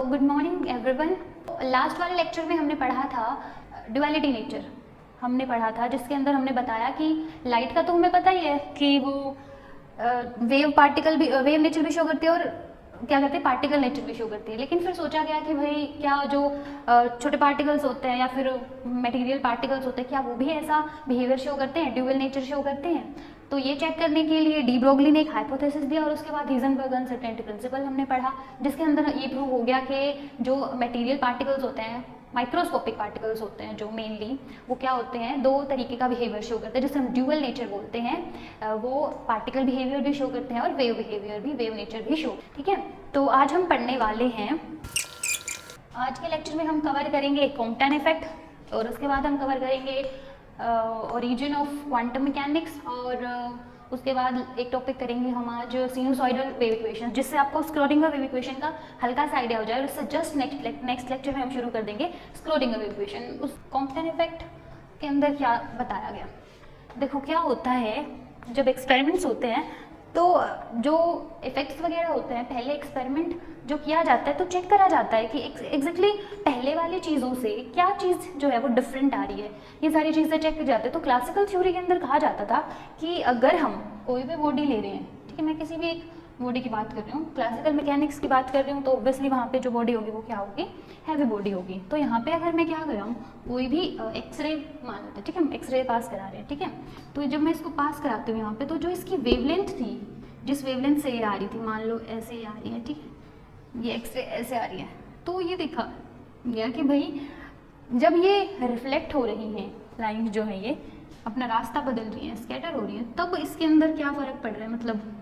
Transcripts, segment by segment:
Good morning everyone. Last वाले lecture में हमने पढ़ा था ड्युअलिटी नेचर, हमने पढ़ा था जिसके अंदर हमने बताया कि लाइट का तो हमें पता ही है कि वो वेव पार्टिकल भी वेव नेचर भी शो करती है और क्या कहते हैं पार्टिकल नेचर भी शो करती है। लेकिन फिर सोचा गया कि भाई क्या जो छोटे पार्टिकल्स होते हैं या फिर मटेरियल पार्टिकल्स होते हैं क्या वो भी ऐसा बिहेवियर शो करते हैं, ड्यूअल नेचर शो करते हैं। तो ये चेक करने के लिए डी ब्रोगली ने एक हाइपोथेसिस दिया और उसके बाद हीजनबर्ग अनसर्टेनिटी प्रिंसिपल हमने पढ़ा, जिसके अंदर ये प्रूव हो गया कि जो मटेरियल पार्टिकल्स होते हैं, माइक्रोस्कोपिक पार्टिकल्स होते हैं जो मेनली, वो क्या होते हैं, दो तरीके का बिहेवियर शो करते हैं जिसे हम ड्यूअल नेचर बोलते हैं। वो पार्टिकल बिहेवियर भी शो करते हैं और वेव बिहेवियर भी, वेव नेचर भी शो। ठीक है, तो आज हम पढ़ने वाले हैं, आज के लेक्चर में हम कवर करेंगे कॉम्पटन इफेक्ट और उसके बाद हम कवर करेंगे ओरिजिन ऑफ क्वांटम मैकेनिक्स और उसके बाद एक टॉपिक करेंगे हम आज सिनुसॉइडल वेव इक्वेशन, जिससे आपको स्क्रोडिंगर वेव इक्वेशन का हल्का सा आइडिया हो जाए और इससे जस्ट नेक्स्ट लेक्चर में हम शुरू कर देंगे स्क्रोडिंगर वेव इक्वेशन। उस कॉम्पटन इफेक्ट के अंदर क्या बताया गया, देखो क्या होता है जब एक्सपेरिमेंट्स होते हैं तो जो इफेक्ट्स वगैरह होते हैं, पहले एक्सपेरिमेंट जो किया जाता है तो चेक करा जाता है कि एग्जैक्टली पहले वाली चीज़ों से क्या चीज़ जो है वो डिफरेंट आ रही है, ये सारी चीज़ें चेक की जाती है। तो क्लासिकल थ्योरी के अंदर कहा जाता था कि अगर हम कोई भी बॉडी ले रहे हैं, ठीक है, मैं किसी भी एक बॉडी की बात कर रही हूँ, क्लासिकल मैकेनिक्स की बात कर रही हूँ, तो ऑब्वियसली वहाँ पे जो बॉडी होगी वो क्या होगी, हैवी बॉडी होगी। तो यहाँ पे अगर मैं क्या कर रहा हूँ, कोई भी एक्सरे मान लेते हैं, ठीक है, हम एक्सरे पास करा रहे हैं, ठीक है, तो जब मैं इसको पास कराती हूँ यहाँ पे, तो जो इसकी वेवलेंथ थी, जिस वेवलेंथ से ये आ रही थी, मान लो ऐसे ही आ रही है, ठीक है, ये एक्सरे ऐसे आ रही है, तो ये देखा गया कि भाई जब ये रिफ्लेक्ट हो रही हैं लाइन्स जो है ये अपना रास्ता बदल रही हैं, स्कैटर हो रही हैं, तब इसके अंदर क्या फ़र्क पड़ रहा है, मतलब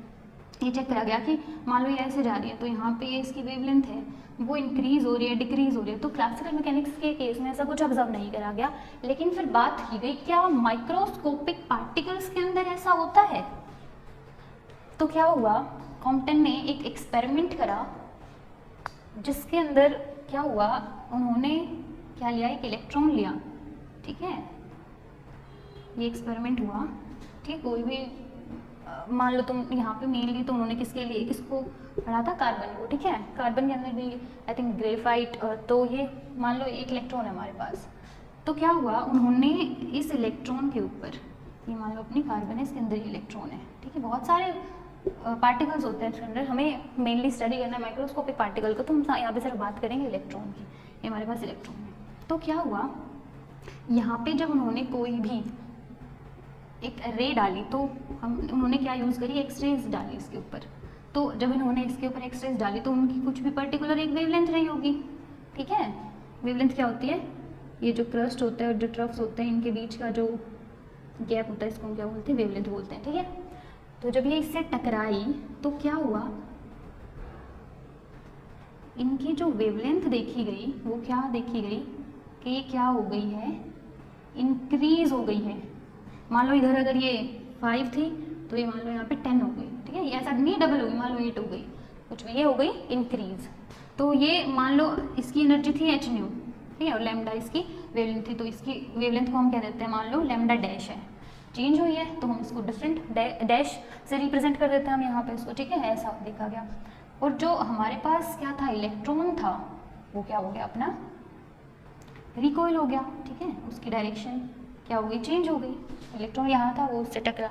ये चेक करा गया कि मान लो ये ऐसे जा रही है तो यहाँ पे ये इसकी वेवलेंथ है वो इंक्रीज हो रही है, डिक्रीज हो रही है। तो क्लासिकल मैकेनिक्स के केस में ऐसा कुछ ऑब्जर्व नहीं करा गया, लेकिन फिर बात की गई क्या माइक्रोस्कोपिक पार्टिकल्स के अंदर ऐसा होता है। तो क्या हुआ, कॉम्पटन ने एक एक्सपेरिमेंट करा जिसके अंदर क्या हुआ, उन्होंने क्या लिया, एक इलेक्ट्रॉन लिया, ठीक है, ये एक्सपेरिमेंट हुआ, ठीक, कोई भी मान लो तुम यहाँ पे मेनली तो उन्होंने किसके लिए, किसको पढ़ा था, कार्बन को, ठीक है, कार्बन के अंदर भी आई थिंक ग्रेफाइट, तो ये मान लो एक इलेक्ट्रॉन है हमारे पास। तो क्या हुआ, उन्होंने इस इलेक्ट्रॉन के ऊपर, ये मान लो अपनी कार्बन है, इसके अंदर ये इलेक्ट्रॉन है, ठीक है, बहुत सारे पार्टिकल्स होते हैं इसके अंदर, हमें मेनली स्टडी करना है माइक्रोस्कोपिक पार्टिकल को, तो हम यहाँ पे सिर्फ बात करेंगे इलेक्ट्रॉन की, ये हमारे पास इलेक्ट्रॉन है। तो क्या हुआ, यहाँ पे जब उन्होंने कोई भी एक रे डाली तो उन्होंने क्या यूज़ करी, एक्सरेज डाली इसके ऊपर। तो जब इन्होंने इसके ऊपर एक्सरेज डाली तो उनकी कुछ भी पर्टिकुलर एक वेवलेंथ रही होगी, ठीक है, वेवलेंथ क्या होती है, ये जो क्रस्ट होता है और जो ट्रफ्स होते हैं इनके बीच का जो गैप होता है इसको हम क्या बोलते हैं, वेवलेंथ बोलते हैं, ठीक है। तो जब ये इससे टकराई तो क्या हुआ, इनकी जो वेवलेंथ देखी गई वो क्या देखी गई कि ये क्या हो गई है, इंक्रीज हो गई है। मान लो इधर अगर ये 5 थी तो ये मान लो यहाँ पे 10 हो गई, ठीक है, ये ऐसा नहीं डबल हो गई, मान लो 8 हो गई, कुछ भी ये हो गई इंक्रीज। तो ये मान लो इसकी एनर्जी थी एच न्यू, ठीक है, और लैम्डा इसकी वेवलेंथ थी, तो इसकी वेवलेंथ को हम क्या देते हैं, मान लो लैम्डा डैश है, चेंज हुई है तो हम इसको डिफरेंट डैश से रिप्रेजेंट कर देते हैं हम यहाँ पे इसको, ठीक है, ऐसा देखा गया। और जो हमारे पास क्या था, इलेक्ट्रॉन था, वो क्या हो गया, अपना रिकॉइल हो गया, ठीक है, उसकी डायरेक्शन क्या हो गई, चेंज हो गई, इलेक्ट्रॉन यहाँ था वो उससे टकरा,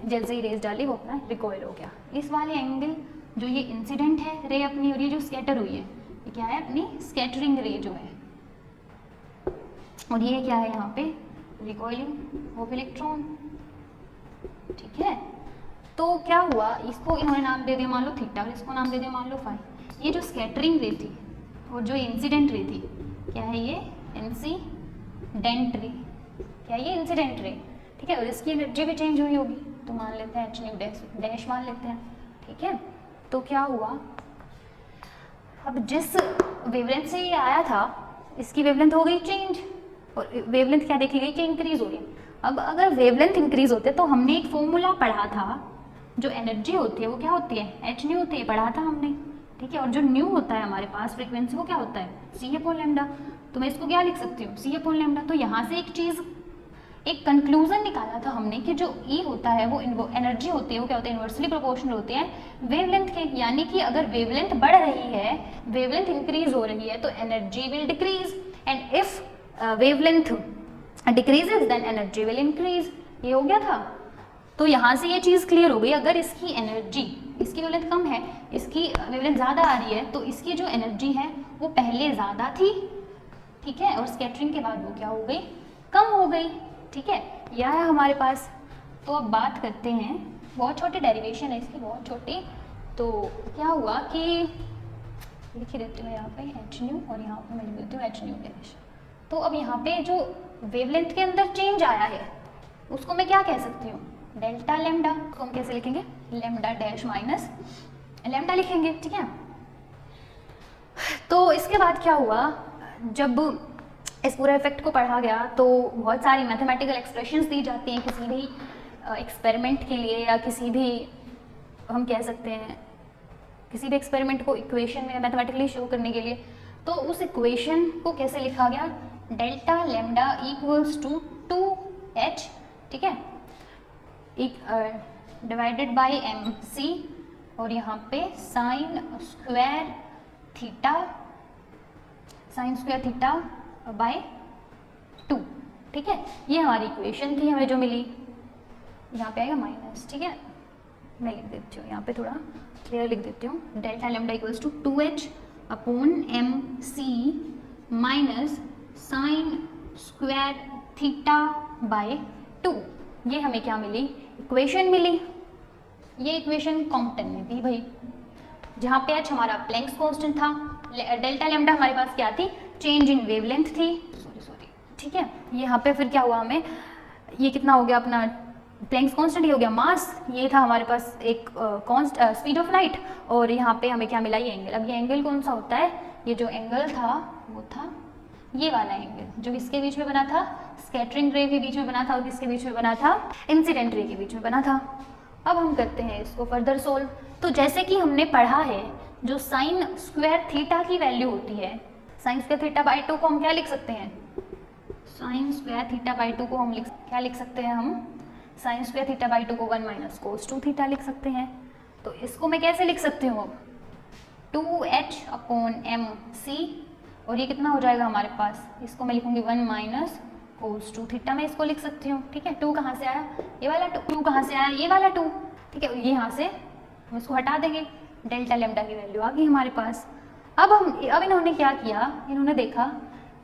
जैसे ही रेज डाली वो अपना रिकॉइल हो गया। इस वाले एंगल जो ये इंसिडेंट है रे अपनी, और ये जो स्कैटर हुई है ये क्या है, अपनी स्कैटरिंग रे जो है, और ये क्या है यहाँ पे, रिकॉइलिंग ऑफ इलेक्ट्रॉन, ठीक है। तो क्या हुआ, इसको इन्होंने नाम दे दिया मान लो थीटा और इसको नाम दे दिया मान लो फाई। ये जो स्कैटरिंग रे थी और जो इंसिडेंट रे थी, क्या है ये, इंसिडेंट रे, क्या ये इंसिडेंट रे, ठीक है, और इसकी एनर्जी भी चेंज हुई होगी तो मान लेते हैं एच न्यू डैश मान लेते हैं, ठीक है। तो क्या हुआ, अब जिस वेवलेंथ से ये आया था इसकी वेवलेंथ हो गई चेंज, और वेवलेंथ क्या देखी गई कि इंक्रीज हो रही है। अब अगर वेवलेंथ इंक्रीज होते तो हमने एक फॉर्मूला पढ़ा था, जो एनर्जी होती है वो क्या होती है, एच न्यू होती है, पढ़ा था हमने, ठीक है, और जो न्यू होता है हमारे पास फ्रीक्वेंसी वो क्या होता है, सी अपॉन लैम्डा। तो मैं इसको क्या लिख सकती हूँ, सी अपॉन लैम्डा। तो यहाँ से एक चीज़ एक कंक्लूजन निकाला था हमने कि जो E होता है वो एनर्जी होती है, वो क्या होता है, इन्वर्सली प्रोपोर्शनल होते हैं वेवलेंथ के। यानी कि अगर वेवलेंथ बढ़ रही है, वेवलेंथ इंक्रीज हो रही है तो energy will decrease, and if wavelength decreases then energy will increase. ये हो गया था। तो यहाँ से ये चीज़ क्लियर हो गई, अगर इसकी एनर्जी, इसकी वेवलेंथ कम है, इसकी वेवलेंथ ज़्यादा आ रही है, तो इसकी जो एनर्जी है वो पहले ज़्यादा थी, ठीक है, और स्कैटरिंग के बाद वो क्या हो गई, कम हो गई, ठीक है। यह है हमारे पास। तो अब बात करते हैं, बहुत छोटी डेरिवेशन है इसकी, बहुत छोटी। तो क्या हुआ कि लिख देती हूँ यहाँ पे एच न्यू, और यहाँ पे मैं लिख देती हूँ एच न्यू डैश। तो अब यहाँ पे जो वेवलेंथ के अंदर चेंज आया है उसको मैं क्या कह सकती हूँ, डेल्टा लेमडा। उसको हम कैसे लिखेंगे, लेमडा डैश माइनस लेमडा लिखेंगे, ठीक है। तो इसके बाद क्या हुआ, जब इस पूरे इफेक्ट को पढ़ा गया तो बहुत सारी मैथमेटिकल एक्सप्रेशंस दी जाती हैं किसी भी एक्सपेरिमेंट के लिए, या किसी भी, हम कह सकते हैं किसी भी एक्सपेरिमेंट को इक्वेशन में मैथमेटिकली शो करने के लिए। तो उस इक्वेशन को कैसे लिखा गया, delta lambda equals to 2h, ठीक है, डिवाइडेड बाय mc, और यहाँ पे साइन स्क्वायर थीटा बाय 2, ठीक है। ये हमारी इक्वेशन थी, हमें जो मिली, यहाँ पे आएगा माइनस, ठीक है, मैं लिख देती हूँ यहाँ पे थोड़ा क्लियर लिख देती हूँ, delta lambda equals to 2h upon mc minus sine square theta by 2। ये हमें क्या मिली, इक्वेशन मिली। ये इक्वेशन कॉम्पटन में थी भाई, जहाँ पे h हमारा प्लैंक्स कांस्टेंट था, डेल्टा लेमडा हमारे पास क्या थी, चेंज इन वेवलेंथ थी, सॉरी, ठीक है। यहाँ पे फिर क्या हुआ, हमें ये कितना हो गया अपना प्लैंक्स कांस्टेंट, ये हो गया मास, ये था हमारे पास एक स्पीड ऑफ लाइट, और यहाँ पे हमें क्या मिला, ये एंगल। अब ये एंगल कौन सा होता है, ये जो एंगल था वो था ये वाला एंगल जो इसके बीच में बना था, स्कैटरिंग रे के बीच में बना था, और किसके बीच में बना था, इंसिडेंट रे के बीच में बना था। अब हम करते हैं इसको फर्दर सोल्व। तो जैसे कि हमने पढ़ा है, जो साइन स्क्वायर थीटा की वैल्यू होती है, साइन स्क्वायर थीटा बाई 2 को हम क्या लिख सकते हैं, साइन स्क्वायर थीटा बाई 2 को हम क्या लिख सकते हैं, हम साइन स्क्वायर थीटा बाई 2 को 1 माइनस कोस 2 थीटा लिख सकते हैं। तो इसको मैं कैसे लिख सकती हूँ, अब 2h अपॉन mc, और ये कितना हो जाएगा हमारे पास, इसको मैं लिखूंगी 1 माइनस कोस 2 थीटा, मैं इसको लिख सकती हूँ, ठीक है। 2 कहाँ से आया, ये वाला 2 कहाँ से आया, ये वाला 2, ठीक है। ये यहाँ से हम इसको हटा देंगे, डेल्टा लेमडा की वैल्यू आ गई हमारे पास। अब इन्होंने क्या किया, इन्होंने देखा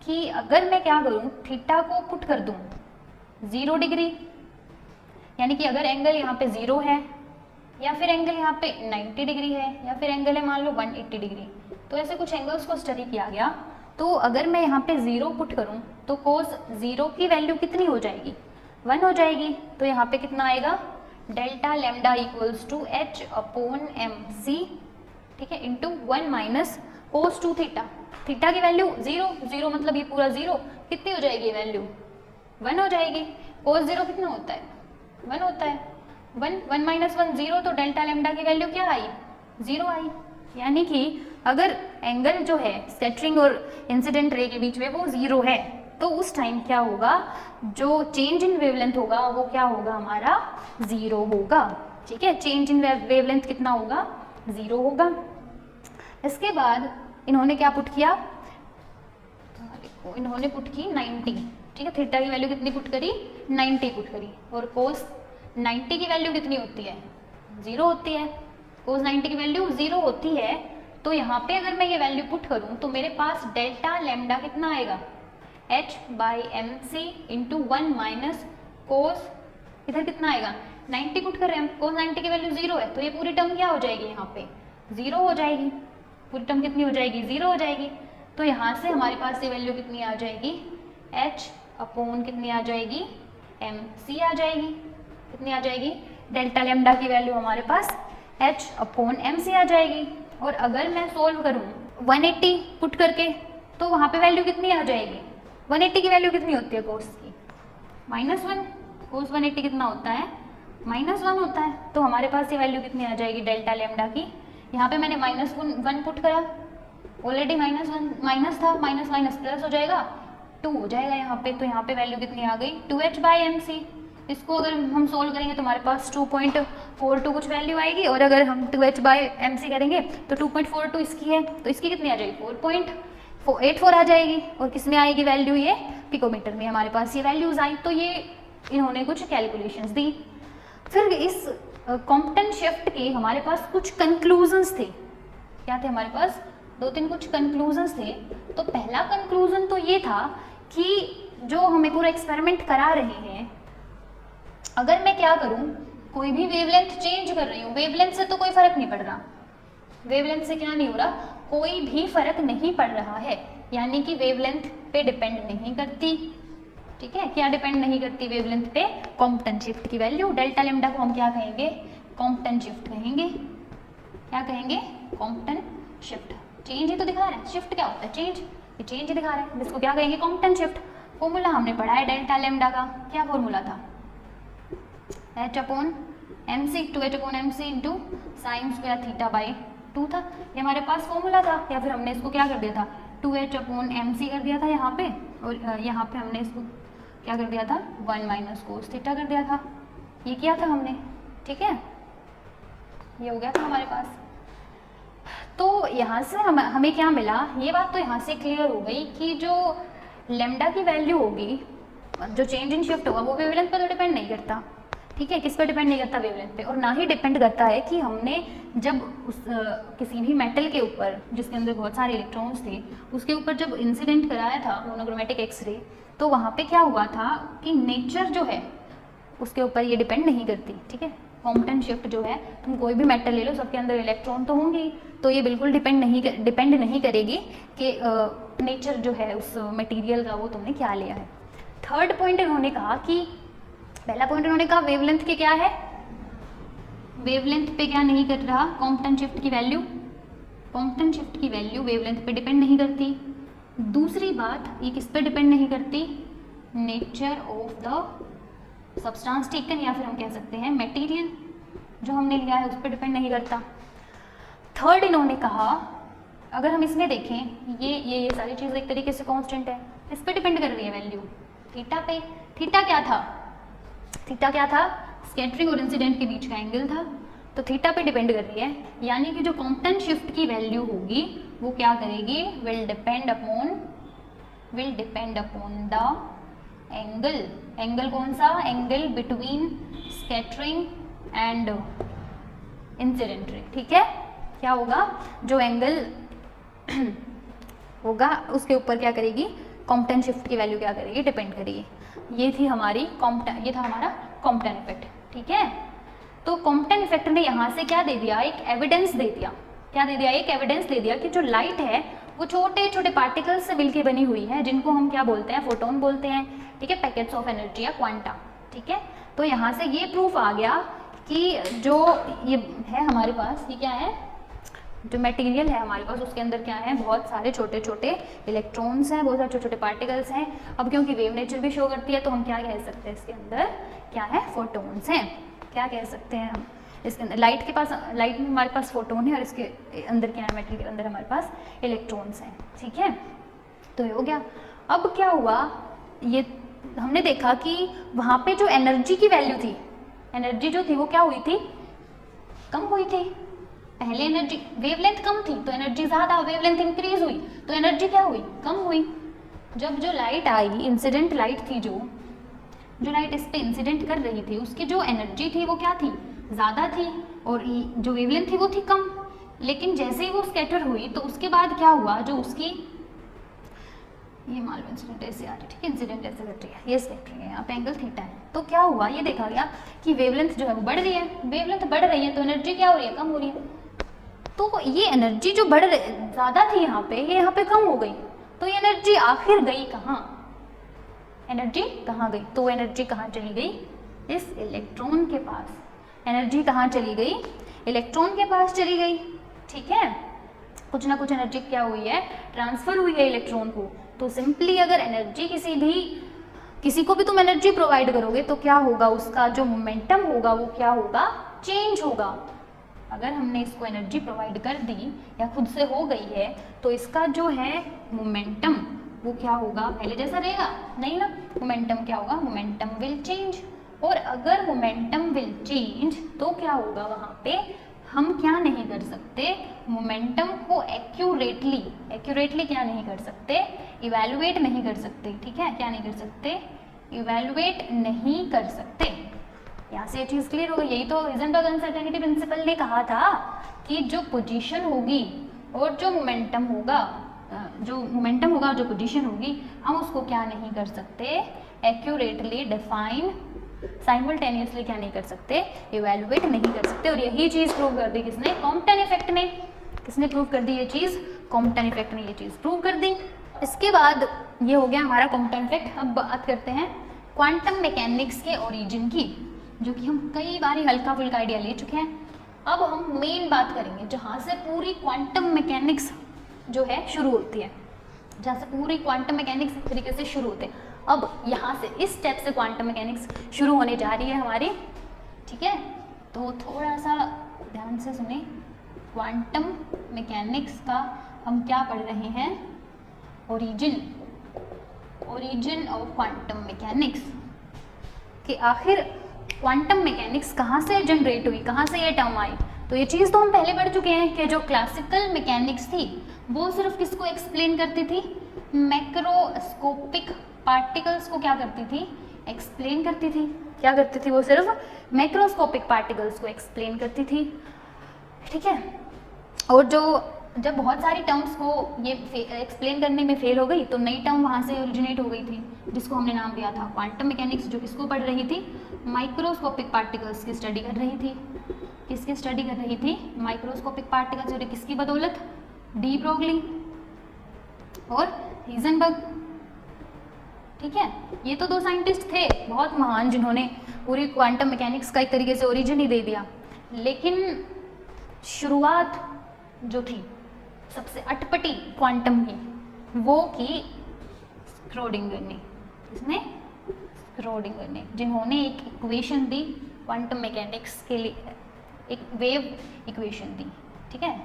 कि अगर मैं क्या करूँ, थीटा को पुट कर दूँ 0 डिग्री, यानी कि अगर एंगल यहाँ पे 0 है, या फिर एंगल यहाँ पे 90 डिग्री है, या फिर एंगल है मान लो 180 डिग्री, तो ऐसे कुछ एंगल्स को स्टडी किया गया। तो अगर मैं यहाँ पे 0 पुट करूँ तो कोस 0 की वैल्यू कितनी हो जाएगी, 1 हो जाएगी। तो यहाँ पे कितना आएगा, delta lambda equals to h upon mc, ठीक है, into 1 minus cos 2 theta. Theta की वैल्यू 0 मतलब ये पूरा 0, कितनी हो जाएगी वैल्यू, 1 हो जाएगी। कोस 0 कितना होता है, 1 होता है, 1 माइनस 1 0, तो डेल्टा लेमडा की वैल्यू क्या आई, 0 आई। यानी कि अगर एंगल जो है स्कैटरिंग और इंसिडेंट रे के बीच में वो 0 है, तो उस टाइम क्या होगा, जो चेंज इन वेवलेंथ होगा वो क्या होगा, हमारा 0 होगा, ठीक है। चेंज इन वेवलेंथ कितना होगा, 0 होगा। इसके बाद इन्होंने क्या पुट किया, इन्होंने पुट की 90, ठीक है। थीटा की वैल्यू कितनी पुट करी, 90 पुट करी, और कोस 90 की वैल्यू कितनी होती है, 0 होती है। कोस 90 की वैल्यू 0 होती है, तो यहाँ पे अगर मैं ये वैल्यू पुट करूँ तो मेरे पास डेल्टा लेमडा कितना आएगा, h by mc into 1 minus कोस, इधर कितना आएगा, 90 पुट कर रहे हैं, कोस 90 की वैल्यू 0 है, तो ये पूरी टर्म क्या हो जाएगी, यहाँ पे 0 हो जाएगी, पूरी टर्म कितनी हो जाएगी, 0 हो जाएगी। तो यहाँ से हमारे पास ये वैल्यू कितनी आ जाएगी, h अपॉन कितनी आ जाएगी, mc आ जाएगी, कितनी आ जाएगी, डेल्टा लेमडा की वैल्यू हमारे पास h अपॉन mc आ जाएगी। और अगर मैं सोल्व करूँ 180 पुट करके, तो वहाँ पे वैल्यू कितनी आ जाएगी, 180 की वैल्यू कितनी होती है कोस की, -1, कोस 180 कितना होता है, -1 होता है। तो हमारे पास ये वैल्यू कितनी आ जाएगी डेल्टा लेमडा की, यहाँ पे मैंने -1 पुट करा, ऑलरेडी -1 माइनस था, माइनस माइनस प्लस हो जाएगा, 2 हो जाएगा यहाँ पे। तो यहाँ पे वैल्यू कितनी आ गई 2h/mc। इसको अगर हम सोल्व करेंगे तो हमारे पास 2.42 कुछ वैल्यू आएगी, और अगर हम 2h/mc करेंगे तो 2.42 इसकी है, तो इसकी कितनी आ जाएगी 4.84 आ जाएगी। और किस में आएगी वैल्यू, ये पिकोमीटर में हमारे पास ये वैल्यूज आई। तो ये इन्होंने कुछ कैलकुलेशंस दी। फिर इस कॉम्पटन शिफ्ट के हमारे पास कुछ कंक्लूजन्स थे। क्या थे हमारे पास, 2-3 कुछ कंक्लूजन्स थे। तो पहला कंक्लूजन तो ये था कि जो हमें पूरा एक्सपेरिमेंट करा रहे हैं, अगर मैं क्या करूं, कोई भी वेवलेंथ चेंज कर रही हूँ, वेवलेंथ से तो कोई फर्क नहीं पड़ रहा, वेवलेंथ से क्या नहीं हो रहा, कोई भी फर्क नहीं पड़ रहा है, यानी कि वेवलेंथ पे डिपेंड नहीं करती। ठीक है, क्या डिपेंड नहीं करती वेवलेंथ पे, कॉम्पटन शिफ्ट की वैल्यू। डेल्टा लैम्डा को हम क्या कहेंगे, कॉम्पटन शिफ्ट कहेंगे। क्या कहेंगे, कॉम्पटन शिफ्ट। चेंज ही तो दिखा रहा है, शिफ्ट क्या होता है, चेंज, ये चेंज ही दिखा रहा है, जिसको क्या कहेंगे कॉम्पटन शिफ्ट। फॉर्मूला हमने पढ़ा है डेल्टा लैम्डा का, क्या फॉर्मूला था, h/mc 2h/mc into sine square थीटा/2 था, ये हमारे पास फॉर्मूला था। या फिर हमने इसको क्या कर दिया था 2h/mc कर दिया था यहाँ पे, और यहाँ पे हमने इसको क्या कर दिया था 1 - cos थीटा कर दिया था, ये किया था हमने। ठीक है, ये हो गया था हमारे पास। तो यहाँ से हमें क्या मिला, ये बात तो यहाँ से क्लियर हो गई कि जो लेमडा की वैल्यू होगी, जो चेंज इन शिफ्ट होगा, वो वेवलेंथ पर तो डिपेंड नहीं करता। ठीक है, किस पर डिपेंड नहीं करता, वेवलेंथ पे। और ना ही डिपेंड करता है कि हमने जब किसी भी मेटल के ऊपर, जिसके अंदर बहुत सारे इलेक्ट्रॉन्स थे, उसके ऊपर जब इंसिडेंट कराया था मोनोक्रोमेटिक एक्सरे, तो वहाँ पे क्या हुआ था कि नेचर जो है उसके ऊपर ये डिपेंड नहीं करती। ठीक है, कॉम्पटन शिफ्ट जो है, तुम कोई भी मेटल ले लो, सबके अंदर इलेक्ट्रॉन तो होंगे ही, तो ये बिल्कुल डिपेंड नहीं करेगी कि नेचर जो है उस मटेरियल का वो तुमने क्या लिया है। थर्ड पॉइंट इन्होंने कहा कि, पहला पॉइंट इन्होंने कहा वेवलेंथ के क्या है, वेवलेंथ पे क्या नहीं कर रहा, कॉम्पटन शिफ्ट की वैल्यू, कॉम्पटन शिफ्ट की वैल्यू वेवलेंथ पे डिपेंड नहीं करती। दूसरी बात, ये किस पे डिपेंड नहीं करती, nature of the substance taken, या फिर हम कह सकते हैं मटेरियल जो हमने लिया है उस पर डिपेंड नहीं करता। थर्ड इन्होंने कहा, अगर हम इसमें देखें, ये सारी चीज़ एक तरीके से कांस्टेंट है, इस पर डिपेंड कर रही है वैल्यू थीटा पे। थीटा क्या था, थीटा क्या था, स्कैटरिंग और इंसिडेंट के बीच का एंगल था, तो थीटा पे डिपेंड कर रही है, यानी कि जो कॉम्पटन शिफ्ट की वैल्यू होगी वो क्या करेगी, will depend upon the angle. Angle कौन सा, angle between scattering and incident ray. ठीक है, क्या होगा, जो एंगल होगा उसके ऊपर क्या करेगी, कॉम्पटन शिफ्ट की वैल्यू क्या करेगी, डिपेंड करेगी। ये था हमारा कॉम्पटन इफेक्ट। ठीक है, तो कॉम्पटन इफेक्ट ने यहाँ से क्या दे दिया, एक एविडेंस दे दिया। क्या दे दिया, एक एविडेंस दे दिया कि जो लाइट है वो छोटे छोटे पार्टिकल्स से मिलकर बनी हुई है, जिनको हम क्या बोलते हैं, फोटोन बोलते हैं। ठीक है, पैकेट्स ऑफ एनर्जी या क्वांटा। ठीक है, तो यहाँ से ये प्रूफ आ गया कि जो ये है हमारे पास, ये क्या है, जो मटेरियल है हमारे पास, उसके अंदर क्या है, बहुत सारे छोटे छोटे इलेक्ट्रॉन्स हैं, बहुत सारे छोटे छोटे पार्टिकल्स हैं। अब क्योंकि वेव नेचर भी शो करती है, तो हम क्या कह सकते हैं, इसके अंदर क्या है, फोटोन्स हैं। क्या कह सकते हैं हम, इसके अंदर लाइट में हमारे पास फोटोन है, और इसके अंदर क्या है, मटेरियल के अंदर हमारे पास इलेक्ट्रॉन्स हैं। ठीक है, तो ये हो गया। अब क्या हुआ, ये हमने देखा कि वहाँ पे जो एनर्जी की वैल्यू थी, एनर्जी जो थी वो क्या हुई थी, कम हुई थी। पहले एनर्जी, वेवलेंथ कम थी तो एनर्जी ज़्यादा, वेवलेंथ इंक्रीज हुई तो एनर्जी क्या हुई, कम हुई। जब जो लाइट आई, इंसिडेंट लाइट थी, जो लाइट इस पे इंसिडेंट कर रही थी, उसकी जो एनर्जी थी वो क्या थी, ज़्यादा थी, और जो वेवलेंथ थी वो थी कम। लेकिन जैसे ही वो स्कैटर हुई तो उसके बाद क्या हुआ, जो उसकी, ये मान लो इंसिडेंट ऐसे आ रही है, ठीक है, इंसिडेंट ऐसे कट रही है, ये स्कैटर है, यहाँ पे एंगल थीटा है, तो क्या हुआ, ये देखा गया कि वेवलेंथ जो है वो बढ़ रही है। वेवलेंथ बढ़ रही है तो एनर्जी क्या हो रही है, कम हो रही है। तो ये एनर्जी जो बढ़ रही, ज़्यादा थी यहाँ पे, ये यहाँ पे कम हो गई, तो ये एनर्जी आखिर गई कहाँ, एनर्जी कहाँ गई, तो एनर्जी कहाँ चली गई, इस इलेक्ट्रॉन के पास। एनर्जी कहाँ चली गई, इलेक्ट्रॉन के पास चली गई। ठीक है, कुछ ना कुछ एनर्जी क्या हुई है, ट्रांसफर हुई है इलेक्ट्रॉन को। तो सिंपली अगर एनर्जी किसी को भी तुम एनर्जी प्रोवाइड करोगे तो क्या होगा, उसका जो मोमेंटम होगा वो क्या होगा, चेंज होगा। अगर हमने इसको एनर्जी प्रोवाइड कर दी या खुद से हो गई है तो इसका जो है मोमेंटम वो क्या होगा, पहले जैसा रहेगा नहीं ना, मोमेंटम क्या होगा, मोमेंटम विल चेंज। और अगर मोमेंटम विल चेंज तो क्या होगा, वहाँ पे हम क्या नहीं कर सकते, मोमेंटम को एक्यूरेटली क्या नहीं कर सकते, इवैल्यूएट नहीं कर सकते, ठीक है, क्या नहीं कर सकते, इवैल्यूएट नहीं कर सकते। यहाँ से ये चीज़ क्लियर हो गई। यही तो हाइजेनबर्ग अनसर्टेनिटी प्रिंसिपल ने कहा था कि जो पोजीशन होगी और जो मोमेंटम होगा, जो पोजीशन होगी, हम उसको क्या नहीं कर सकते, एक्यूरेटली डिफाइन, साइमल्टेनियसली क्या नहीं कर सकते, इवैल्यूएट नहीं कर सकते। और यही चीज़ प्रूव कर दी किसने, कॉम्पटन इफेक्ट ने। किसने प्रूव कर दी ये चीज़, कॉम्पटन इफेक्ट ने ये चीज़ प्रूव कर दी। इसके बाद ये हो गया हमारा कॉम्पटन इफेक्ट। अब बात करते हैं क्वांटम मैकेनिक्स के ओरिजिन की, जो कि हम कई बार हल्का फुल्का आइडिया ले चुके हैं। अब हम मेन बात करेंगे जहाँ से पूरी क्वांटम मैकेनिक्स जो है शुरू होती है, जहाँ से पूरी क्वांटम मैकेनिक्स एक तरीके से शुरू होते हैं। अब यहाँ से इस स्टेप से क्वांटम मैकेनिक्स शुरू होने जा रही है हमारी, ठीक है। तो थोड़ा सा ध्यान से सुने, क्वांटम मैकेनिक्स का हम क्या पढ़ रहे हैं, ओरिजिन ऑफ क्वांटम मैकेनिक्स, कि आखिर क्वांटम मैकेनिक्स कहाँ से जनरेट हुई, कहाँ से ये टर्म आई। तो ये चीज़ तो हम पहले पढ़ चुके हैं कि जो क्लासिकल मैकेनिक्स थी वो सिर्फ किसको एक्सप्लेन करती थी, मैक्रोस्कोपिक पार्टिकल्स को क्या करती थी, एक्सप्लेन करती थी। क्या करती थी वो, सिर्फ मैक्रोस्कोपिक पार्टिकल्स को एक्सप्लेन करती थी, ठीक है। और जब बहुत सारी टर्म्स को ये एक्सप्लेन करने में फेल हो गई तो नई टर्म वहाँ से ओरिजिनेट हो गई थी, जिसको हमने नाम दिया था क्वांटम मैकेनिक्स, जो किसको पढ़ रही थी, माइक्रोस्कोपिक पार्टिकल्स की स्टडी कर रही थी। किसकी स्टडी कर रही थी, माइक्रोस्कोपिक पार्टिकल्स। और किसकी बदौलत, डी ब्रोगली और हाइजेनबर्ग, ठीक है। ये तो दो साइंटिस्ट थे बहुत महान, जिन्होंने पूरी क्वांटम मैकेनिक्स का एक तरीके से ओरिजिन ही दे दिया। लेकिन शुरुआत जो थी सबसे अटपटी क्वांटम की, वो की स्क्रोडिंगर ने। इसने स्क्रोडिंगर ने, जिन्होंने एक इक्वेशन दी क्वांटम मैकेनिक्स के लिए, एक वेव इक्वेशन दी, ठीक है,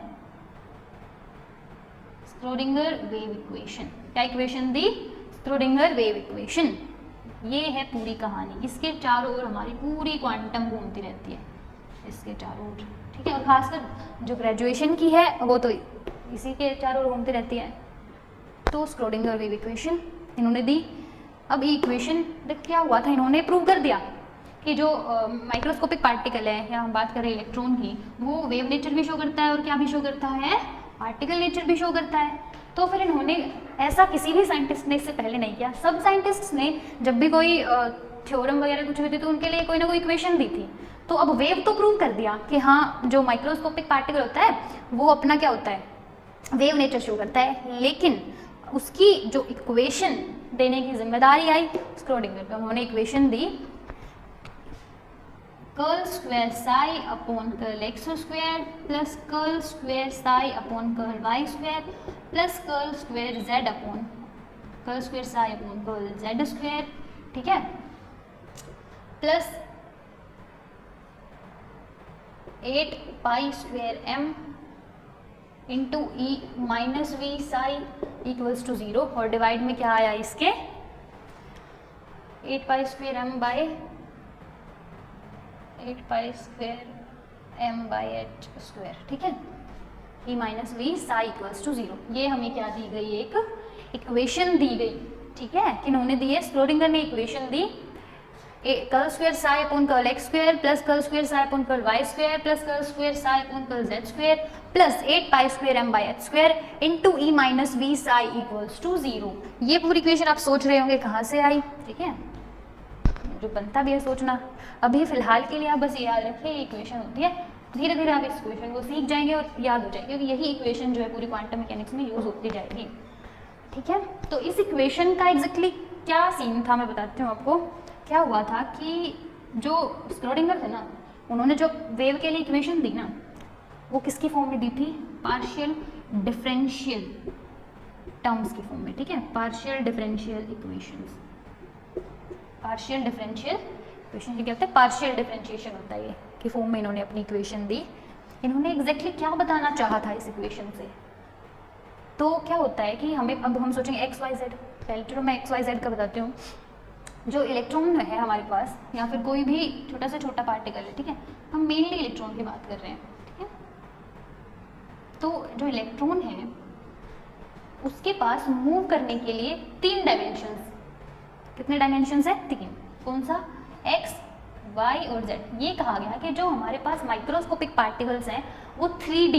स्क्रोडिंगर वेव इक्वेशन। क्या इक्वेशन दी, स्क्रोडिंगर वेव इक्वेशन। ये है पूरी कहानी। इसके चारों ओर हमारी पूरी क्वांटम घूमती रहती है, इसके चारों ओर, ठीक है। और खासकर जो ग्रेजुएशन की है वो तो इसी के चारों ओर घूमती रहती है। तो स्क्रोडिंगर वेव इक्वेशन इन्होंने दी। अब ये इक्वेशन क्या हुआ था, इन्होंने प्रूव कर दिया कि जो माइक्रोस्कोपिक पार्टिकल है, या हम बात करें इलेक्ट्रॉन की, वो वेव नेचर भी शो करता है और क्या भी शो करता है, पार्टिकल नेचर भी शो करता है। तो फिर इन्होंने, ऐसा किसी भी साइंटिस्ट ने इससे पहले नहीं किया। सब साइंटिस्ट्स ने जब भी कोई थ्योरम वगैरह कुछ भी थी तो उनके लिए कोई ना कोई इक्वेशन दी थी। तो अब वेव तो प्रूव कर दिया कि हाँ, जो माइक्रोस्कोपिक पार्टिकल होता है वो अपना क्या होता है, वेव नेचर शो करता है। लेकिन उसकी जो इक्वेशन देने की जिम्मेदारी आई स्क्रोडिंगर पे। उन्होंने इक्वेशन दी curl square psi upon curl x square plus curl square psi upon curl Y square plus curl square z upon curl square psi upon curl Z square, ठीक है, plus 8 pi square m into E minus we psi equals to 0। और divide में क्या आया इसके, 8 pi square m by 8 pi square M by H square, ठीक है, e minus we psi equals to 0। ये हमें क्या दी गई, एक इक्वेशन दी गई, ठीक है। इन्होंने दी है, स्क्रोडिंगर ने इक्वेशन दी, curl square psi upon curl x square plus curl square psi upon curl Y square plus curl square psi upon curl Z square plus 8 pi square M by H square into E minus we psi equals to 0। ये पूरी equation आप सोच रहे होंगे कहाँ से आई, ठीक है, जो बनता भी है सोचना। अभी फिलहाल के लिए आप बस याद रखिए ये इक्वेशन होती है, धीरे धीरे आप इस इक्वेशन को सीख जाएंगे और याद हो जाएगी, क्योंकि यही इक्वेशन जो है पूरी क्वांटम मैकेनिक्स में यूज होती जाएगी, ठीक है। तो इस इक्वेशन का एग्जैक्टली क्या सीन था मैं बताती हूँ आपको। क्या हुआ था कि जो स्क्रोडिंगर थे ना, उन्होंने जो वेव के लिए इक्वेशन दी ना, वो किसकी फॉर्म में दी थी, पार्शियल डिफरेंशियल टर्म्स की फॉर्म में, ठीक है, partial differential equations. Partial differential equation क्या होता है, पार्शियल डिफरेंशिएशन होता है ये कि फॉर्म में इन्होंने अपनी इक्वेशन दी। इन्होंने एग्जैक्टली क्या बताना चाहा था इस इक्वेशन से, तो क्या होता है कि हमें, अब हम सोचेंगे एक्स वाई जेड, पहले तो मैं एक्स वाई जेड का बताती हूँ। जो इलेक्ट्रॉन है हमारे पास, या फिर कोई भी छोटा से छोटा पार्टिकल है, ठीक है, हम मेनली इलेक्ट्रॉन की बात कर रहे हैं, ठीक है। तो जो इलेक्ट्रॉन है उसके पास मूव करने के लिए 3 डायमेंशंस, कितने डायमेंशंस है? 3। कौन सा? एक्स, वाई और जेड। ये कहा गया कि जो हमारे पास माइक्रोस्कोपिक पार्टिकल्स हैं वो 3D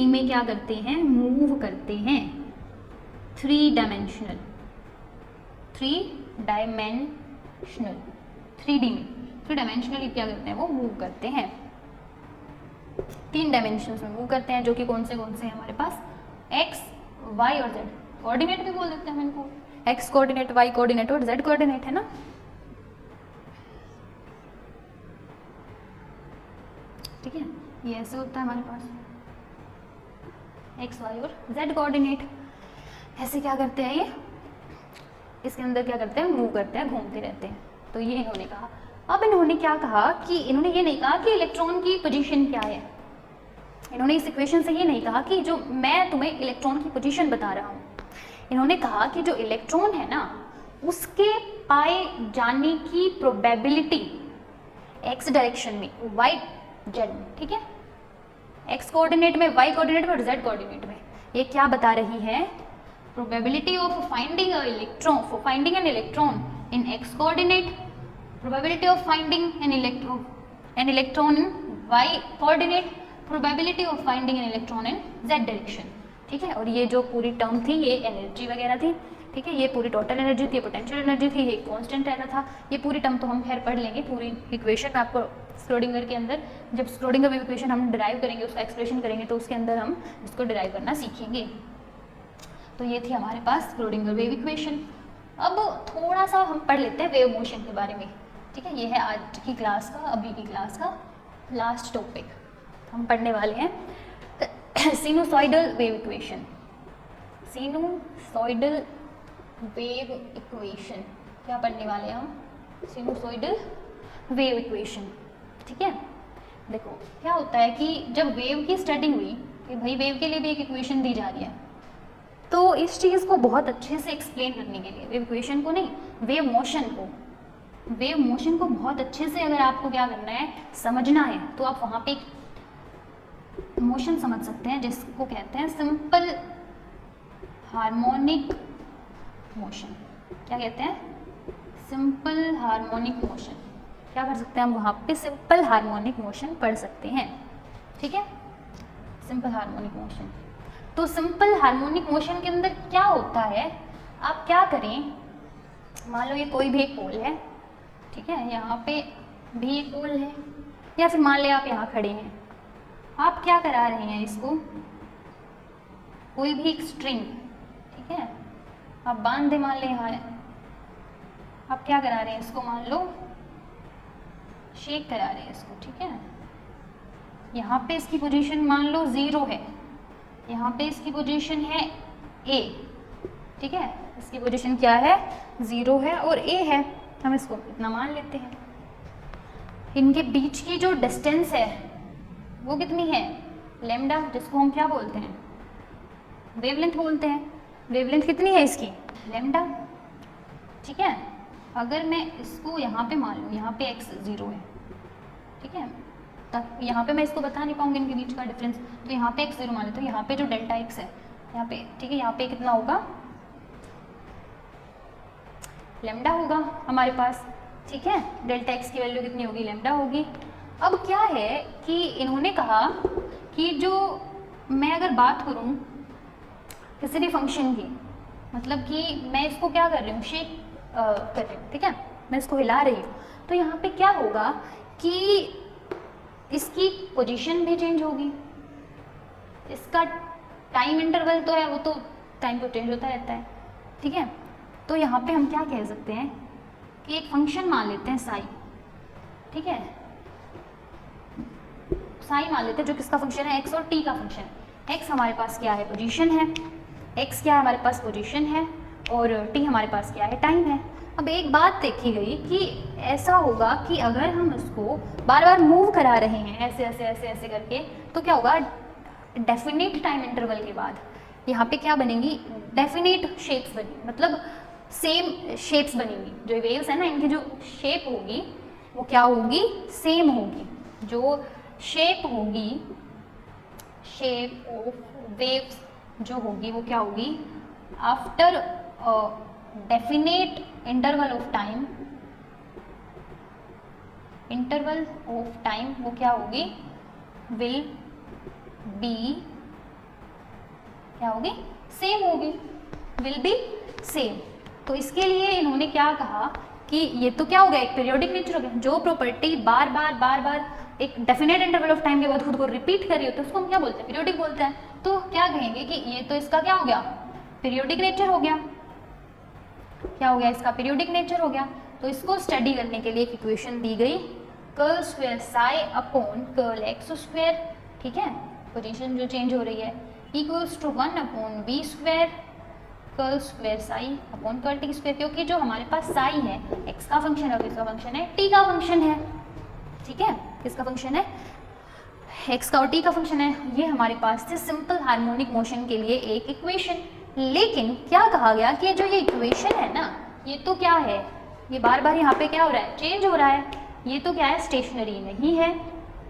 में क्या करते हैं? मूव करते हैं। 3 डायमेंशनल 3D में 3 डायमेंशनली क्या करते हैं? वो मूव करते हैं। 3 डायमेंशंस में मूव करते हैं, जो कि कौन से हैं हमारे पास? एक्स, वाई और जेड। कोऑर्डिनेट भी बोल देते हैं हम इनको, एक्स कोऑर्डिनेट, वाई कोऑर्डिनेट और जेड कोऑर्डिनेट, है ना। ठीक है, ये ऐसे होता है हमारे पास एक्स, वाई और जेड कोऑर्डिनेट। ऐसे क्या करते हैं ये? इसके अंदर क्या करते हैं? मूव करते हैं, घूमते रहते हैं। तो ये इन्होंने कहा। अब इन्होंने क्या कहा कि इन्होंने ये नहीं कहा कि इलेक्ट्रॉन की पोजीशन क्या है। इन्होंने इस इक्वेशन से ये नहीं कहा कि जो मैं तुम्हें इलेक्ट्रॉन की पोजीशन बता रहा हूँ, इन्होंने कहा कि जो इलेक्ट्रॉन है ना उसके पाए जाने की प्रोबेबिलिटी एक्स डायरेक्शन में, वाई जेड में, ठीक है, एक्स कोऑर्डिनेट में, वाई कोऑर्डिनेट में और जेड कोऑर्डिनेट में, ये क्या बता रही है? Probability of finding an electron in X coordinate, probability of finding an electron in Y coordinate, probability of finding an electron in Z direction, ठीक है। और ये जो पूरी टर्म थी ये एनर्जी वगैरह थी, ठीक है, ये पूरी टोटल एनर्जी थी, पोटेंशियल एनर्जी थी, ये कांस्टेंट रहना था। ये पूरी टर्म तो हम खैर पढ़ लेंगे, पूरी इक्वेशन में आपको स्क्रोडिंगर के अंदर, जब स्क्रोडिंगर वेव इक्वेशन हम डिराइव करेंगे, उसका एक्सप्रेशन करेंगे, तो उसके अंदर हम इसको डिराइव करना सीखेंगे। तो ये थी हमारे पास स्क्रोडिंगर वेव इक्वेशन। अब थोड़ा सा हम पढ़ लेते हैं वेव मोशन के बारे में, ठीक है। ये है आज की क्लास का, अभी की क्लास का लास्ट टॉपिक। हम पढ़ने वाले हैं sinusoidal wave equation. Sinusoidal wave equation क्या पढ़ने वाले हैं हम? सिनुसॉइडल वेव इक्वेशन, ठीक है। देखो क्या होता है कि जब वेव की स्टडी हुई कि भाई वेव के लिए भी एक इक्वेशन दी जा रही है, तो इस चीज़ को बहुत अच्छे से एक्सप्लेन करने के लिए, वेव इक्वेशन को नहीं, वेव मोशन को बहुत अच्छे से अगर आपको क्या करना है, समझना है, तो आप वहाँ पे एक मोशन समझ सकते हैं जिसको कहते हैं सिंपल हार्मोनिक मोशन। क्या कहते हैं? Simple harmonic motion. क्या कर सकते हैं हम वहाँ पे? सिंपल हार्मोनिक मोशन पढ़ सकते हैं, ठीक है, सिंपल हार्मोनिक मोशन। तो सिंपल हार्मोनिक मोशन के अंदर क्या होता है, आप क्या करें, मान लो ये कोई भी एक पोल है, ठीक है, यहाँ पे भी एक पोल है, या फिर मान ले आप यहाँ खड़े हैं, आप क्या करा रहे हैं इसको, कोई भी एक स्ट्रिंग, ठीक है, आप बांध दे, मान ले यहाँ है, आप क्या करा रहे हैं इसको, मान लो शेक करा रहे हैं इसको, ठीक है। यहाँ पे इसकी पोजीशन मान लो 0 है, यहाँ पे इसकी पोजीशन है A, ठीक है, इसकी पोजीशन क्या है? 0 है और A है, हम इसको इतना मान लेते हैं। इनके बीच की जो डिस्टेंस है वो कितनी है? लैम्डा, जिसको हम क्या बोलते हैं? वेवलेंथ बोलते हैं। वेवलेंथ कितनी है इसकी? लैम्डा, ठीक है। अगर मैं इसको यहाँ पे मान लूँ, यहाँ पे x 0 है, ठीक है, तब यहाँ पे मैं इसको बता नहीं पाऊंगी इनके बीच का डिफरेंस, तो यहाँ पे x 0 मान लेते, तो यहाँ पे जो डेल्टा x है यहाँ पे, ठीक है, यहाँ पे कितना होगा? लैम्डा होगा हमारे पास, ठीक है। डेल्टा x की वैल्यू कितनी होगी? लैम्डा होगी। अब क्या है कि इन्होंने कहा कि जो मैं अगर बात करूँ किसी भी फंक्शन की, मतलब कि मैं इसको क्या कर रही हूँ, शेक कर रही हूँ, ठीक है, मैं इसको हिला रही हूँ, तो यहाँ पे क्या होगा कि इसकी पोजीशन भी चेंज होगी, इसका टाइम इंटरवल तो है, वो तो टाइम पे चेंज होता रहता है, ठीक है। तो यहाँ पे हम क्या कह सकते हैं कि एक फंक्शन मान लेते हैं साई, ठीक है, साई मान लेते हैं, जो किसका फंक्शन है? एक्स और टी का फंक्शन। एक्स हमारे पास क्या है? पोजीशन है, एक्स क्या है हमारे पास? पोजीशन है, और टी हमारे पास क्या है? टाइम है। अब एक बात देखी गई कि ऐसा होगा कि अगर हम इसको बार बार मूव करा रहे हैं ऐसे ऐसे ऐसे ऐसे करके, तो क्या होगा? डेफिनेट टाइम इंटरवल के बाद यहाँ पे क्या बनेंगी, डेफिनेट शेप्स बनेंगी, मतलब सेम शेप्स बनेंगी। जो वेव्स है ना, इनकी जो शेप होगी वो क्या होगी, सेम होगी। जो शेप होगी, शेप ऑफ वेव्स जो होगी वो क्या होगी, after definite interval of time, interval of time वो क्या होगी, विल बी, क्या होगी, सेम होगी, विल बी सेम। तो इसके लिए इन्होंने क्या कहा कि ये तो क्या हो गया, एक पीरियोडिक नेचर हो गया। जो प्रॉपर्टी बार बार एक डेफिनेट इंटरवल ऑफ टाइम के बाद खुद को रिपीट कर रही हो तो उसको हम क्या बोलते हैं, पीरियोडिक बोलते हैं। तो क्या कहेंगे कि ये तो इसका क्या हो गया, पीरियोडिक नेचर हो गया। क्या हो गया, इसका पीरियोडिक नेचर हो गया। तो इसको स्टडी करने के लिए एक इक्वेशन दी गई, curl square psi upon curl x square, ठीक है, पोजीशन जो चेंज हो रही है, equals to 1 upon B square curl square psi upon curl T square. क्योंकि जो हमारे पास साई है एक्स का फंक्शन है और किसका फंक्शन है, टी का फंक्शन है, ठीक है, किसका फंक्शन है, एक्स का और टी का फंक्शन है। ये हमारे पास थे सिंपल हार्मोनिक मोशन के लिए एक इक्वेशन। लेकिन क्या कहा गया कि जो ये इक्वेशन है ना, ये तो क्या है, ये बार बार यहाँ पे क्या हो रहा है, चेंज हो रहा है। ये तो क्या है, स्टेशनरी नहीं है।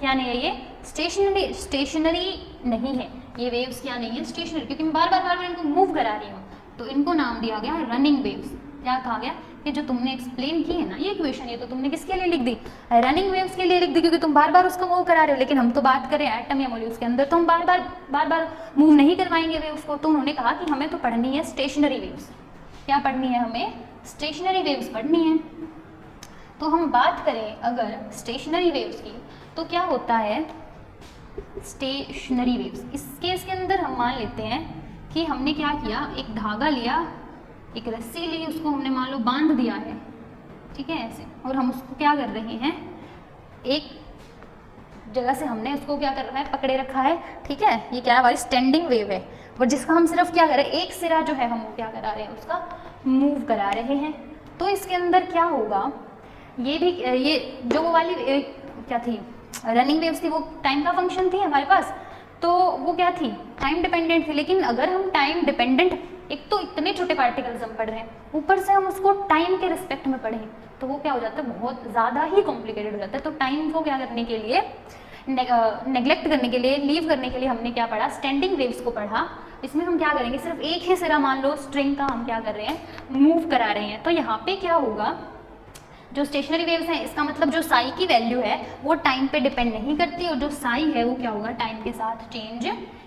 क्या नहीं है, ये स्टेशनरी नहीं है। ये वेव्स क्या नहीं है, स्टेशनरी, क्योंकि मैं बार बार इनको मूव करा रही हूँ। तो इनको नाम दिया गया रनिंग वेव्स। क्या कहा गया कि जो तुमने एक्सप्लेन की है ना ये इक्वेशन, ये तो तुमने किसके लिए लिख दी, रनिंग वेव्स के लिए लिख दी, क्योंकि तुम बार बार उसको मूव करा रहे हो। लेकिन हम तो बात करें एटम या मॉलिक्यूल्स के अंदर, तो हम बार बार मूव नहीं करवाएंगे वेव्स को। तो उन्होंने कहा कि हमें तो पढ़नी है स्टेशनरी वेव्स। क्या पढ़नी है, हमें स्टेशनरी वेव्स पढ़नी है। तो हम बात करें अगर स्टेशनरी वेव्स की, तो क्या होता है स्टेशनरी वेव्स। इस केस के अंदर हम मान लेते हैं कि हमने क्या किया, एक धागा लिया, एक रस्सी ली, उसको हमने मान लो बांध दिया है, ठीक है, ऐसे, और हम उसको क्या कर रहे हैं, एक जगह से हमने उसको क्या कर रखा है, पकड़े रखा है, ठीक है। ये क्या है, हमारी स्टैंडिंग वेव है, और जिसका हम सिर्फ क्या कर रहे हैं, एक सिरा जो है हम वो क्या करा रहे हैं, उसका मूव करा रहे हैं। तो इसके अंदर क्या होगा, ये भी, ये जो वो वाली क्या थी, रनिंग वेव्स थी, वो टाइम का फंक्शन थी हमारे पास, तो वो क्या थी, टाइम डिपेंडेंट थी। लेकिन अगर हम टाइम डिपेंडेंट, एक तो इतने छोटे पार्टिकल्स हम पढ़ रहे हैं, ऊपर से हम उसको टाइम के रिस्पेक्ट में पढ़ें, तो वो क्या हो जाता है, बहुत ज़्यादा ही कॉम्प्लिकेटेड हो जाता है। तो टाइम को क्या करने के लिए, नेग्लेक्ट करने के लिए, लीव करने के लिए हमने क्या पढ़ा, स्टैंडिंग वेव्स को पढ़ा। इसमें हम क्या करेंगे, सिर्फ एक ही सिरा मान लो स्ट्रिंग का हम क्या कर रहे हैं, मूव करा रहे हैं। तो यहाँ पे क्या होगा, जो स्टेशनरी वेव्स हैं, इसका मतलब जो साई की वैल्यू है वो टाइम पे डिपेंड नहीं करती, और जो साई है वो क्या होगा, टाइम के साथ चेंज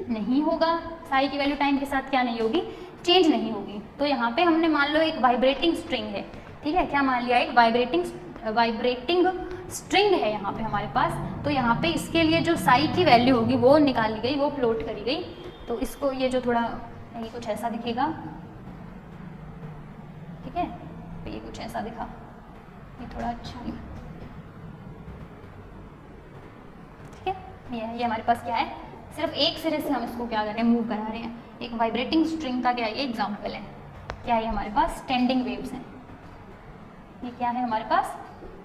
नहीं होगा। साई की वैल्यू टाइम के साथ क्या नहीं होगी, चेंज नहीं होगी। तो यहाँ पे हमने मान लो एक वाइब्रेटिंग स्ट्रिंग है, ठीक है, क्या मान लिया, एक वाइब्रेटिंग स्ट्रिंग है यहाँ पे हमारे पास। तो यहाँ पे इसके लिए जो साई की वैल्यू होगी वो निकाली गई, वो प्लॉट करी गई। तो इसको ये जो थोड़ा, ये कुछ ऐसा दिखेगा, ठीक है, तो ये कुछ ऐसा दिखा, ये थोड़ा अच्छा नहीं, ठीक है। ये हमारे पास क्या है, सिर्फ एक सिरे से हम इसको क्या कर रहे हैं, मूव करा रहे हैं। एक वाइब्रेटिंग स्ट्रिंग का क्या ये एग्जांपल है, क्या है हमारे पास, स्टैंडिंग वेव्स हैं। ये क्या है हमारे पास,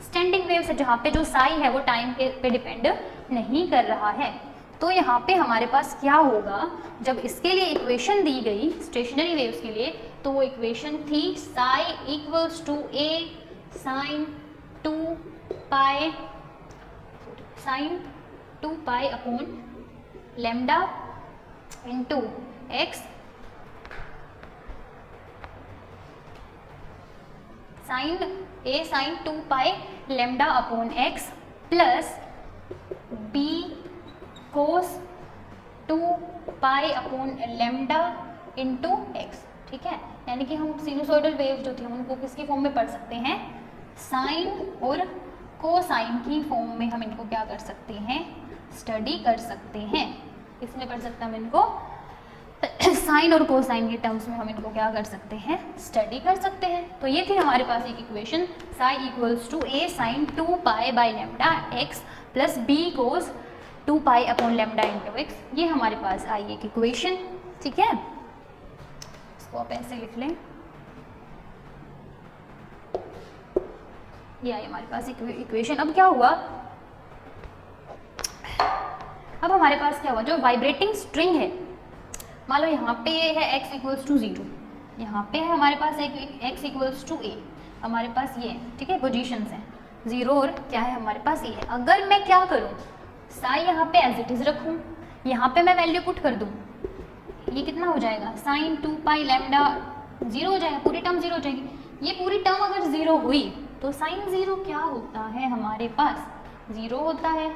स्टैंडिंग वेव्स है, जहाँ पे जो साई है वो टाइम के पे डिपेंड नहीं कर रहा है। तो यहाँ पे हमारे पास क्या होगा, जब इसके लिए इक्वेशन दी गई स्टेशनरी वेव्स के लिए, तो वो इक्वेशन थी psi equals to A sine 2 pi upon lambda into X sine 2 pi lambda upon X plus B cos 2 pi upon lambda into X, ठीक है। यानी कि हम सिनुसोइडल वेव जो थी उनको किसकी फॉर्म में पढ़ सकते हैं, साइन और कोसाइन की फॉर्म में हम इनको क्या कर सकते हैं, स्टडी कर सकते हैं। किसमें पढ़ सकते हैं हम इनको, साइन और कोसाइन के टर्म्स में हम इनको क्या कर सकते हैं, स्टडी कर सकते हैं। तो ये थी हमारे पास एक equation, psi equals to A sine 2 pi by lambda X plus B cos 2 pi upon lambda into X. ये हमारे पास आई एक इक्वेशन, ठीक है। इसको आप ऐसे लिख लें, ये आई हमारे पास इक्वेशन। अब क्या हुआ, अब हमारे पास क्या हुआ, जो वाइब्रेटिंग स्ट्रिंग है, मान लो यहाँ पे ये है x इक्वल्स टू 0, यहाँ पे है हमारे पास एक x इक्वल्स टू a, हमारे पास ये है, ठीक है, पोजीशंस हैं 0 और क्या है हमारे पास ये है। अगर मैं क्या करूँ, साई यहाँ पे एज इट इज रखूँ, यहाँ पे मैं वैल्यू पुट कर दूँ, ये कितना हो जाएगा, साइन 2 पाई लैम्डा 0 हो जाएगा, पूरी टर्म 0 हो जाएगी। ये पूरी टर्म अगर 0 हुई तो साइन 0 क्या होता है हमारे पास, 0 होता है,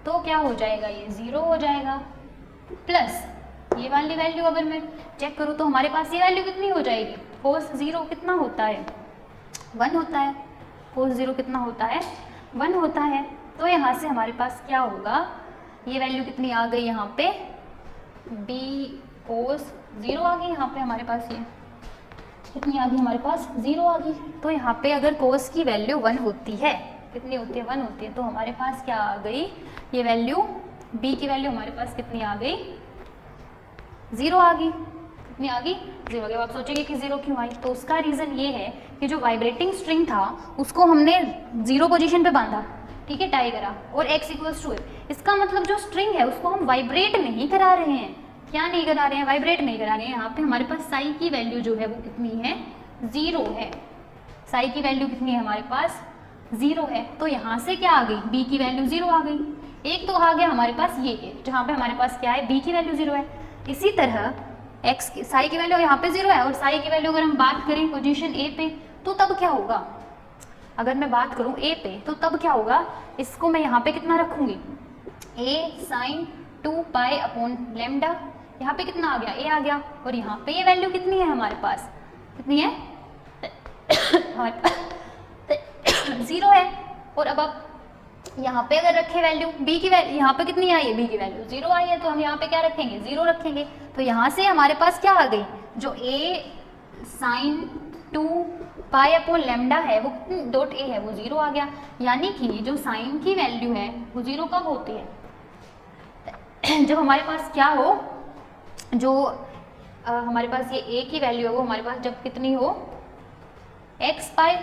तो क्या हो जाएगा, ये 0 हो जाएगा, प्लस ये वाली वैल्यू अगर मैं चेक करूँ तो हमारे पास ये वैल्यू कितनी हो जाएगी, कोस 0 कितना होता है, 1 होता है, कोस 0 कितना होता है, 1 होता है। तो यहाँ से हमारे पास क्या होगा, ये वैल्यू कितनी आ गई यहाँ पे, b कोस 0 आ गई, यहाँ पे हमारे पास ये कितनी आ गई, हमारे पास 0 आ गई। तो यहाँ पे अगर कोस की वैल्यू 1 होती है, कितनी होती है, 1 होती है, तो हमारे पास क्या आ गई, ये वैल्यू b की वैल्यू हमारे पास कितनी आ गई, 0 आ गई, कितनी आ गई, 0 आ गई। आप सोचेंगे कि 0 क्यों आई, तो उसका रीज़न ये है कि जो वाइब्रेटिंग स्ट्रिंग था उसको हमने 0 पोजीशन पे बांधा, ठीक है, टाई करा, और x इक्वल्स टू है, इसका मतलब जो स्ट्रिंग है उसको हम वाइब्रेट नहीं करा रहे हैं, क्या नहीं करा रहे हैं, वाइब्रेट नहीं करा रहे हैं। यहाँ पे हमारे पास साई की वैल्यू जो है वो कितनी है, 0 है, साई की वैल्यू कितनी है हमारे पास, 0 है। तो यहाँ से क्या आ गई, b की वैल्यू 0 आ गई, एक तो आ गया हमारे पास ये जहाँ पे हमारे पास क्या है, b की वैल्यू 0 है। इसी तरह x की साई की वैल्यू यहाँ पे 0 है, और साई की वैल्यू अगर हम बात करें पोजीशन a पे, तो तब क्या होगा, अगर मैं बात करूँ a पे, तो तब क्या होगा, इसको मैं यहाँ पे कितना रखूँगी, a sine 2 pi upon lambda, यहाँ पे कितना आ गया, a आ गया, और यहाँ पे ये वैल्यू कितनी है हमारे पास, कितनी है हमारे पास 0 है। और अब आप यहाँ पे अगर रखे वैल्यू b की वैल्यू, यहाँ पे कितनी आई है, b की वैल्यू 0 आई है, तो हम यहाँ पे क्या रखेंगे, 0 रखेंगे। तो यहाँ से हमारे पास क्या आ गई, जो a sine 2 pi upon lambda है वो डॉट a है वो 0 आ गया। यानी कि जो साइन की वैल्यू है वो 0 कब होती है, जब हमारे पास क्या हो, जो हमारे पास ये a की वैल्यू है वो हमारे पास जब कितनी हो, x पाई,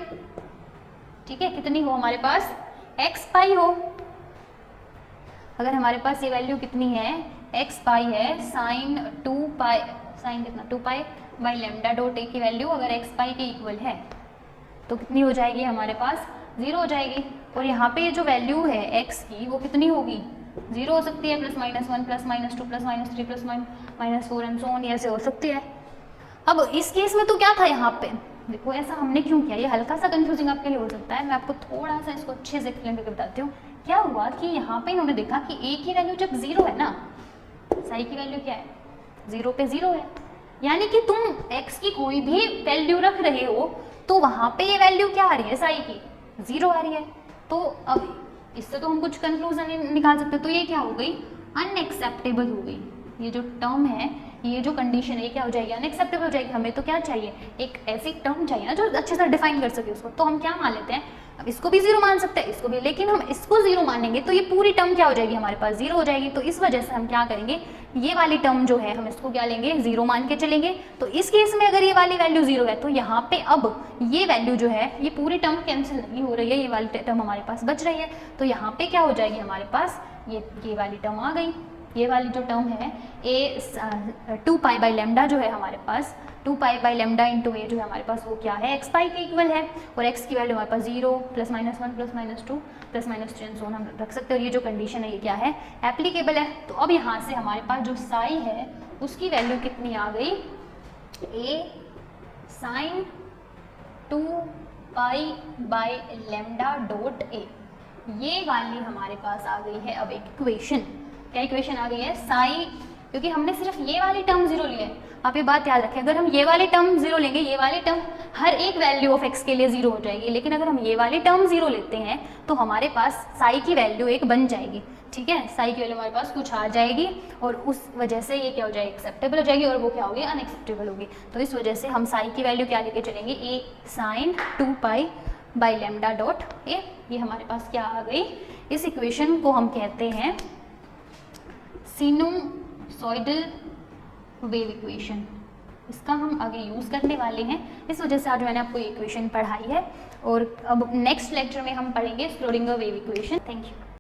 ठीक है, कितनी हो हमारे पास, x पाई हो। अगर हमारे पास ये वैल्यू कितनी है, x पाई है, साइन 2 पाई, साइन कितना 2 pi by lambda dot a की वैल्यू अगर x पाई के इक्वल है तो कितनी हो जाएगी हमारे पास, 0 हो जाएगी। और यहाँ पे जो वैल्यू है x की वो कितनी होगी, 0 हो सकती है, +-1 +-2 +-3 +-4 एंड सो ऑन, ऐसे हो सकती है। अब इस केस में तो क्या था, यहाँ पे देखो ऐसा हमने क्यों किया, ये हल्का सा कंफ्यूजिंग आपके लिए हो सकता है, मैं आपको थोड़ा सा इसको अच्छे से एक्सप्लेन करके बताती हूँ। क्या हुआ कि यहाँ पे इन्होंने देखा कि a की वैल्यू जब 0 है ना, साई की वैल्यू क्या है, 0 पे 0 है, यानी कि तुम x की कोई भी वैल्यू रख रहे हो तो वहाँ पे ये वैल्यू क्या आ रही है, साई की 0 आ रही है। तो अब इससे तो हम कुछ कंक्लूजन निकाल सकते हैं, तो ये क्या हो गई, अनएक्सेप्टेबल हो गई, ये जो टर्म है, ये जो कंडीशन है, ये क्या हो जाएगी, अनएक्सेप्टेबल हो जाएगी। हमें तो क्या चाहिए, एक ऐसी टर्म चाहिए ना जो अच्छे से डिफाइन कर सके उसको, तो हम क्या मान लेते हैं, अब इसको भी 0 मान सकते हैं, इसको भी, लेकिन हम इसको 0 मानेंगे तो ये पूरी टर्म क्या हो जाएगी, हमारे पास 0 हो जाएगी। तो इस वजह से हम क्या करेंगे, ये वाली टर्म जो है हम इसको क्या लेंगे, 0 मान के चलेंगे। तो इस केस में अगर ये वाली वैल्यू 0 है तो यहाँ पे अब ये वैल्यू जो है, ये पूरी टर्म कैंसिल नहीं हो रही है, ये वाली टर्म हमारे पास बच रही है। तो यहाँ पे क्या हो जाएगी हमारे पास, ये वाली टर्म आ गई, ये वाली जो टर्म है a 2 पाई बाई लैम्डा जो है हमारे पास, 2 pi by lambda into a जो है हमारे पास वो क्या है, x पाई के इक्वल है, और x की वैल्यू हमारे पास 0 +-1 +-2 +-3 एंड सो ऑन हम रख सकते हैं। और ये जो कंडीशन है ये क्या है, एप्लीकेबल है। तो अब यहाँ से हमारे पास जो साई है उसकी वैल्यू कितनी आ गई, a sine 2 pi by lambda dot a, ये वाली हमारे पास आ गई है अब एक इक्वेशन। क्या इक्वेशन आ गई है, साई, क्योंकि हमने सिर्फ ये वाली टर्म 0 ली है। आप ये बात याद रखें, अगर हम ये वाली टर्म 0 लेंगे, ये वाली टर्म हर एक वैल्यू ऑफ x के लिए 0 हो जाएगी, लेकिन अगर हम ये वाली टर्म 0 लेते हैं तो हमारे पास साई की वैल्यू एक बन जाएगी, ठीक है, साई की वैल्यू हमारे पास कुछ आ जाएगी, और उस वजह से ये क्या हो जाएगी, एक्सेप्टेबल हो जाएगी, और वो क्या होगी, अनएक्सेप्टेबल होगी। तो इस वजह से हम साई की वैल्यू क्या लेके चलेंगे, a sine 2 pi by lambda dot a, ये हमारे पास क्या आ गई। इस इक्वेशन को हम कहते हैं सिनुसॉइडल वेव इक्वेशन, इसका हम आगे यूज़ करने वाले हैं। इस वजह से आज मैंने आपको ये इक्वेशन पढ़ाई है, और अब नेक्स्ट लेक्चर में हम पढ़ेंगे Schrödinger wave equation. Thank you.